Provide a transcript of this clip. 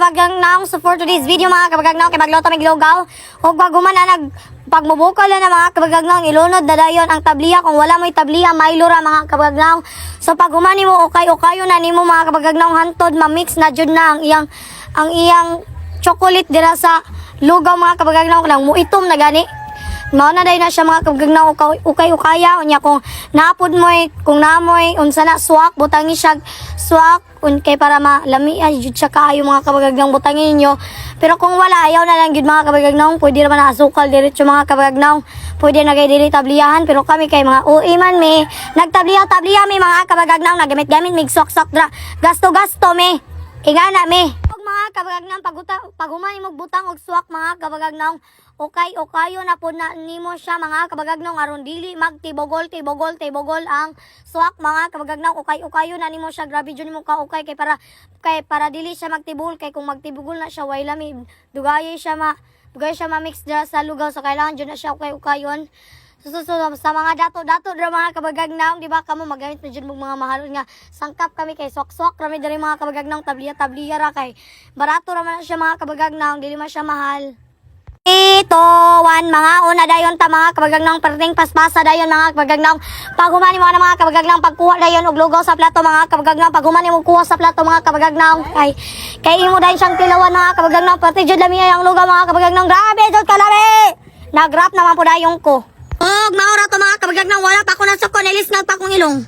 kabagagnaw. So for today's video mga kabagagnaw, kay magluto mig lugaw. Ug guman na pagmubukal na mga kabagagnaw, ilunod na dayon ang tabliya. Kung wala mo'y tabliya, maylo ra mga kabagagnaw. So pag humani mo ukay-ukayo na nimo mga kabagagnaw hantod ma-mix na jud na ang iyang chocolate dira sa lugaw mga kabagagnaw, lang mo itom na gani. Mao na day na siya mga kabagagnaw, ukay-ukaya unya kung naapod mo'y kung namoy unsa na swak butangi siya swak kay para malami ay jud siya kaayo mga kabagagnaw butangin ninyo. Pero kung wala ayaw na lang gid mga kabagagnaw, pwede ra man na asukal diretso mga kabagagnaw, pwede na kay dili tabliyahan. Pero kami kay mga UI man me nagtabliya mi mga kabagagnaw, nagamit-gamit mig swak-swak dra gasto-gasto me ingana me. Mga kabagagnaw pag humani mo butang og swak mga kabagagnaw, ukay-ukayo na po na nimo siya mga kabagagnaw aron dili magtibogol ang swak mga kabagagnaw. Ukay-ukayo na nimo siya, grabe jud nimo ka-ukay kay para dili siya magtibol. Kay kung magtibogol na siya way lami dugay siya ma-mix dira sa lugaw. So kailangan jud na siya ukay-ukayon. So, sa mga dato dra mga kabagagnaw, di ba kamo magamit na jud mga mahalon nga sangkap kami kay swak-swak rami diri mga kabagagnaw, tabliya ra kay barato ra man siya mga kabagagnaw, dili man siya mahal. Ito, mga una dayon ta mga kabagagnaw, perting paspasa dayon mga kabagagnaw. Pag humani mo na mga kabagagnaw, pagkuha dayon og lugaw sa plato mga kabagagnaw, pag humani mo kuha sa plato mga kabagagnaw, kay imo dayon siyang tilawan mga kabagagnaw, pati jud lami ang lugaw mga kabagagnaw, grabe jud kalami. Nagrap naman po dayon ko. Og maura to mga kabagagnaw, wala pa ko nasukon, ilis na pa kong ilong.